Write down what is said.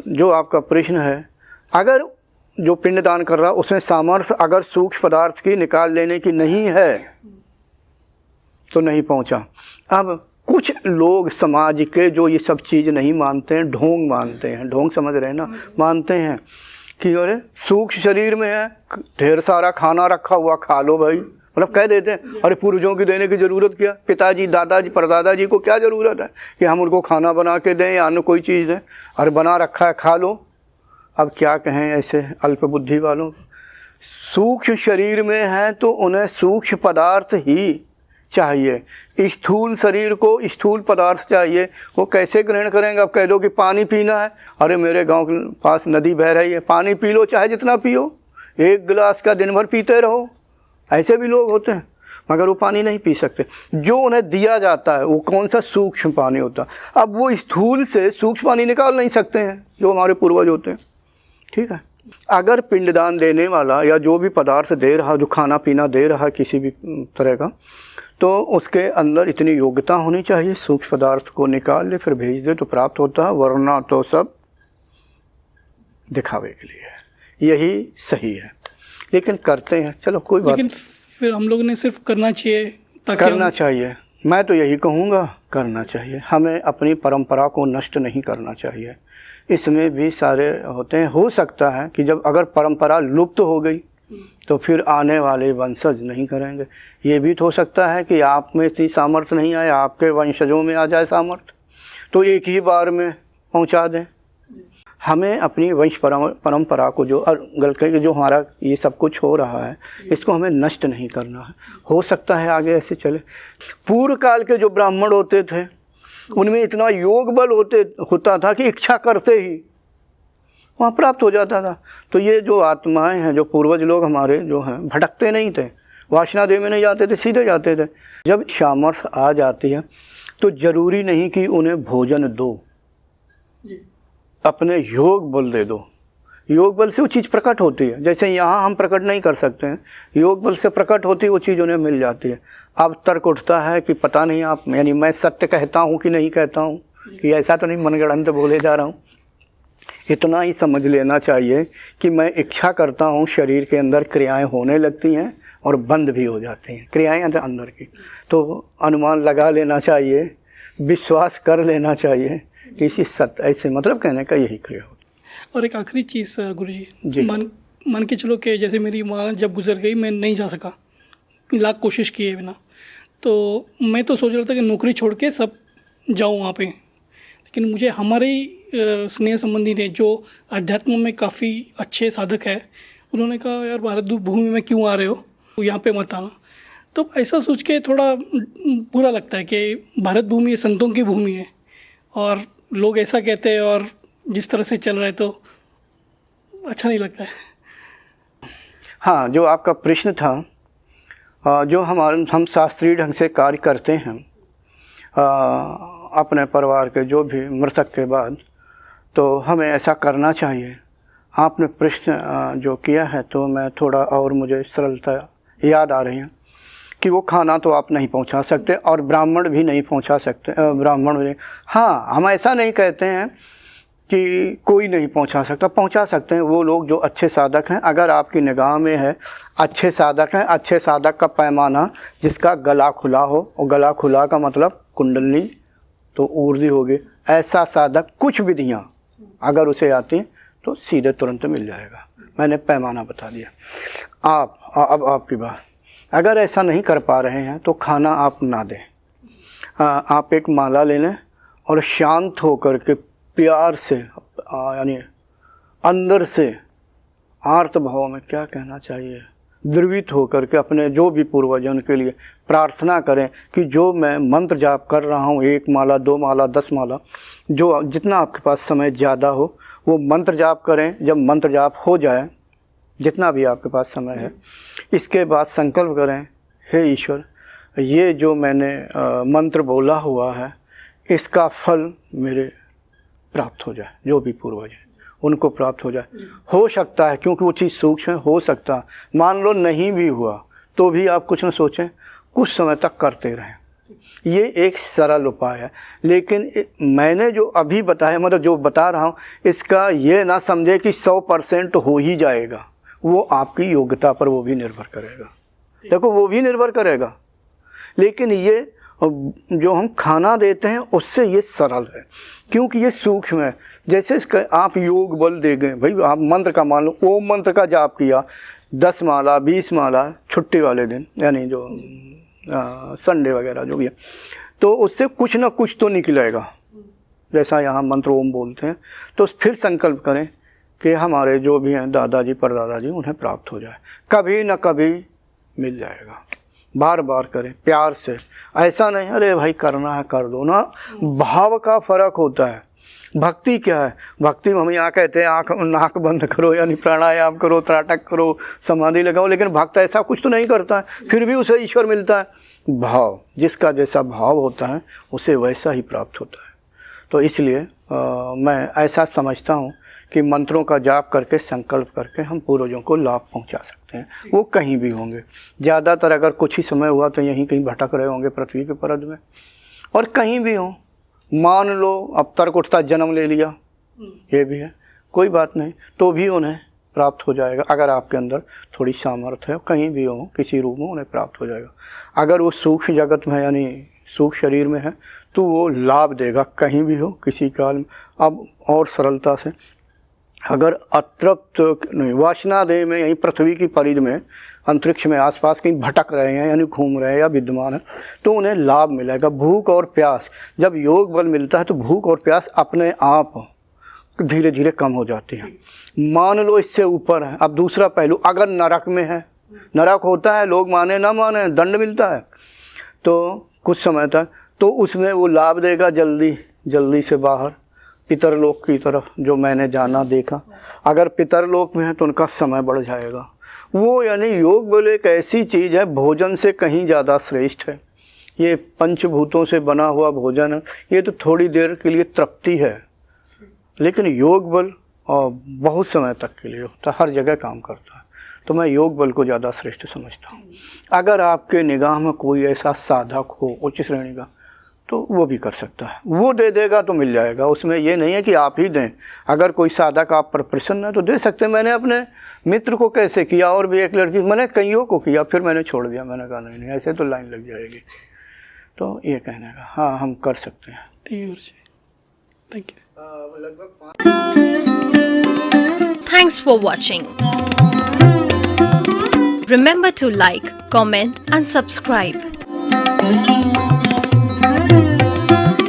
जो आपका प्रश्न है, अगर जो पिंडदान कर रहा उसमें सामर्थ्य अगर सूक्ष्म पदार्थ की निकाल लेने की नहीं है तो नहीं पहुंचा। अब कुछ लोग समाज के जो ये सब चीज़ नहीं मानते हैं, ढोंग मानते हैं, ढोंग समझ रहे हैं ना, मानते हैं कि अरे सूक्ष्म शरीर में है, ढेर सारा खाना रखा हुआ, खा लो भाई, मतलब कह देते हैं अरे पूर्वजों की देने की ज़रूरत क्या, पिताजी दादाजी परदादाजी को क्या ज़रूरत है कि हम उनको खाना बना के दें या अन्य कोई चीज़ दें, अरे बना रखा है खा लो। अब क्या कहें ऐसे अल्प बुद्धि वालों। सूक्ष्म शरीर में है तो उन्हें सूक्ष्म पदार्थ ही चाहिए, स्थूल शरीर को स्थूल पदार्थ चाहिए, वो कैसे ग्रहण करेंगे। अब कह दो कि पानी पीना है, अरे मेरे गांव के पास नदी बह रही है, पानी पी लो चाहे जितना पियो, एक गिलास का दिन भर पीते रहो, ऐसे भी लोग होते हैं, मगर वो पानी नहीं पी सकते। जो उन्हें दिया जाता है वो कौन सा सूक्ष्म पानी होता है। अब वो स्थूल से सूक्ष्म पानी निकाल नहीं सकते हैं जो हमारे पूर्वज होते हैं, ठीक है। अगर पिंडदान देने वाला या जो भी पदार्थ दे रहा, जो खाना पीना दे रहा किसी भी तरह का, तो उसके अंदर इतनी योग्यता होनी चाहिए, सूक्ष्म पदार्थ को निकाल ले फिर भेज दे तो प्राप्त होता है, वरना तो सब दिखावे के लिए है। यही सही है, लेकिन करते हैं, चलो कोई बात। लेकिन फिर हम लोगों ने सिर्फ करना चाहिए, करना चाहिए, मैं तो यही कहूँगा करना चाहिए। हमें अपनी परंपरा को नष्ट नहीं करना चाहिए, इसमें भी सारे होते हैं। हो सकता है कि जब अगर परंपरा लुप्त हो गई तो फिर आने वाले वंशज नहीं करेंगे। ये भी तो हो सकता है कि आप में इतनी सामर्थ्य नहीं आए, आपके वंशजों में आ जाए सामर्थ्य, तो एक ही बार में पहुंचा दें। हमें अपनी वंश परंपरा को जो हमारा ये सब कुछ हो रहा है, इसको हमें नष्ट नहीं करना है। हो सकता है आगे ऐसे चले। पूर्व काल के जो ब्राह्मण होते थे उनमें इतना योग बल होता था कि इच्छा करते ही वहाँ प्राप्त हो जाता था। तो ये जो आत्माएं हैं, जो पूर्वज लोग हमारे जो हैं, भटकते नहीं थे, वासना देह में नहीं जाते थे, सीधे जाते थे। जब सामर्थ्य आ जाती है तो ज़रूरी नहीं कि उन्हें भोजन दो, अपने योग बल दे दो। योग बल से वो चीज़ प्रकट होती है, जैसे यहाँ हम प्रकट नहीं कर सकते हैं, योग बल से प्रकट होती है वो चीज़ उन्हें मिल जाती है। अब तर्क उठता है कि पता नहीं आप, यानी मैं सत्य कहता हूँ कि नहीं कहता हूँ, कि ऐसा तो नहीं मनगढ़ंत बोले जा रहा हूँ। इतना ही समझ लेना चाहिए कि मैं इच्छा करता हूँ, शरीर के अंदर क्रियाएं होने लगती हैं और बंद भी हो जाती हैं, क्रियाएं अंदर की। तो अनुमान लगा लेना चाहिए, विश्वास कर लेना चाहिए कि इसी सत्य, ऐसे मतलब कहने का यही क्रिया हो। और एक आखिरी चीज़ गुरुजी, मान के चलो कि जैसे मेरी माँ जब गुजर गई, मैं नहीं जा सका, लाख कोशिश किए बिना, तो मैं तो सोच रहा था कि नौकरी छोड़ के सब जाऊँ वहाँ पे। लेकिन मुझे हमारे ही स्नेह संबंधी ने, जो अध्यात्म में काफ़ी अच्छे साधक है, उन्होंने कहा यार भारत भूमि में क्यों आ रहे हो, यहाँ पे मत आना। तो ऐसा सोच के थोड़ा बुरा लगता है कि भारत भूमि संतों की भूमि है और लोग ऐसा कहते हैं और जिस तरह से चल रहा है तो अच्छा नहीं लगता है। हाँ, जो आपका प्रश्न था, जो हम शास्त्रीय ढंग से कार्य करते हैं अपने परिवार के जो भी मृतक के बाद, तो हमें ऐसा करना चाहिए। आपने प्रश्न जो किया है तो मैं थोड़ा और मुझे सरलता याद आ रही है कि वो खाना तो आप नहीं पहुंचा सकते और ब्राह्मण भी नहीं पहुंचा सकते, ब्राह्मण भी। हाँ, हम ऐसा नहीं कहते हैं कि कोई नहीं पहुंचा सकता, पहुंचा सकते हैं वो लोग जो अच्छे साधक हैं। अगर आपकी निगाह में है अच्छे साधक हैं, अच्छे साधक का पैमाना जिसका गला खुला हो, और गला खुला का मतलब कुंडली तो ऊर्ध्व होगी, ऐसा साधक कुछ विधियाँ अगर उसे आती हैं तो सीधे तुरंत मिल जाएगा। मैंने पैमाना बता दिया। अब आपकी बात, अगर ऐसा नहीं कर पा रहे हैं तो खाना आप ना दें, आप एक माला ले लें और शांत होकर के प्यार से, यानी अंदर से आर्त भाव में, क्या कहना चाहिए, द्रवित होकर के अपने जो भी पूर्वजन के लिए प्रार्थना करें कि जो मैं मंत्र जाप कर रहा हूँ, 1 माला 2 माला 10 माला, जो जितना आपके पास समय ज़्यादा हो वो मंत्र जाप करें। जब मंत्र जाप हो जाए, जितना भी आपके पास समय है, इसके बाद संकल्प करें, हे ईश्वर, ये जो मैंने मंत्र बोला हुआ है इसका फल मेरे प्राप्त हो जाए, जो भी पूर्वज है उनको प्राप्त हो जाए। हो सकता है, क्योंकि वो चीज़ सूक्ष्म है, हो सकता है। मान लो नहीं भी हुआ तो भी आप कुछ न सोचें, कुछ समय तक करते रहें। ये एक सरल उपाय है। लेकिन मैंने जो अभी बताया, मतलब जो बता रहा हूँ, इसका ये ना समझे कि 100% हो ही जाएगा। वो आपकी योग्यता पर वो भी निर्भर करेगा। देखो, वो भी निर्भर करेगा, लेकिन ये जो हम खाना देते हैं उससे ये सरल है, क्योंकि ये सूक्ष्म है। जैसे इसका आप योग बल देंगे भाई, आप मंत्र का मान लो, ओम मंत्र का जाप किया 10 माला 20 माला छुट्टी वाले दिन, यानी जो संडे वगैरह जो भी है, तो उससे कुछ ना कुछ तो निकलेगा। जैसा यहाँ मंत्र ओम बोलते हैं, तो फिर संकल्प करें कि हमारे जो भी हैं दादाजी परदादाजी, उन्हें प्राप्त हो जाए, कभी ना कभी मिल जाएगा। बार बार करें प्यार से, ऐसा नहीं अरे भाई करना है कर दो ना। भाव का फर्क होता है। भक्ति क्या है? भक्ति में हम यहाँ कहते हैं आँख नाक बंद करो, यानी प्राणायाम करो, त्राटक करो, समाधि लगाओ, लेकिन भक्त ऐसा कुछ तो नहीं करता है, फिर भी उसे ईश्वर मिलता है। भाव, जिसका जैसा भाव होता है उसे वैसा ही प्राप्त होता है। तो इसलिए मैं ऐसा समझता हूँ कि मंत्रों का जाप करके, संकल्प करके हम पूर्वजों को लाभ पहुंचा सकते हैं। वो कहीं भी होंगे, ज़्यादातर अगर कुछ ही समय हुआ तो यहीं कहीं भटक रहे होंगे पृथ्वी के परद में, और कहीं भी हों। मान लो अब तर्क उठता जन्म ले लिया, ये भी है, कोई बात नहीं, तो भी उन्हें प्राप्त हो जाएगा। अगर आपके अंदर थोड़ी सामर्थ्य है, कहीं भी हो, किसी रूप में उन्हें प्राप्त हो जाएगा। अगर वो सूक्ष्म जगत में, यानी सूक्ष्म शरीर में है, तो वो लाभ देगा कहीं भी हो, किसी काल में। अब और सरलता से, अगर अतृप्त वासना देह में, यहीं पृथ्वी की परिधि में, अंतरिक्ष में आसपास कहीं भटक रहे हैं, यानी घूम रहे हैं या विद्यमान है, तो उन्हें लाभ मिलेगा। भूख और प्यास, जब योग बल मिलता है तो भूख और प्यास अपने आप धीरे धीरे कम हो जाती है। मान लो इससे ऊपर है। अब दूसरा पहलू, अगर नरक में है, नरक होता है, लोग माने ना माने, दंड मिलता है, तो कुछ समय तक तो उसमें वो लाभ देगा जल्दी से बाहर पितरलोक की तरफ, जो मैंने जाना देखा। अगर पितरलोक में है तो उनका समय बढ़ जाएगा। वो यानी योग बल एक ऐसी चीज़ है, भोजन से कहीं ज़्यादा श्रेष्ठ है। ये पंचभूतों से बना हुआ भोजन है, ये तो थोड़ी देर के लिए तृप्ति है, लेकिन योग बल और बहुत समय तक के लिए होता है, हर जगह काम करता है। तो मैं योग बल को ज़्यादा श्रेष्ठ समझता हूँ। अगर आपके निगाह में कोई ऐसा साधक हो उच्च श्रेणी का, तो वो भी कर सकता है, वो दे देगा तो मिल जाएगा। उसमें ये नहीं है कि आप ही दें। अगर कोई साधक आप पर प्रसन्न है तो दे सकते हैं। मैंने अपने मित्र को कैसे किया, और भी एक लड़की, मैंने कईयों को किया, फिर मैंने छोड़ दिया। मैंने कहा नहीं ऐसे तो लाइन लग जाएगी। तो ये कहने का, हाँ हम कर सकते हैं। Thank you. Thanks for watching. Remember to like, comment and subscribe.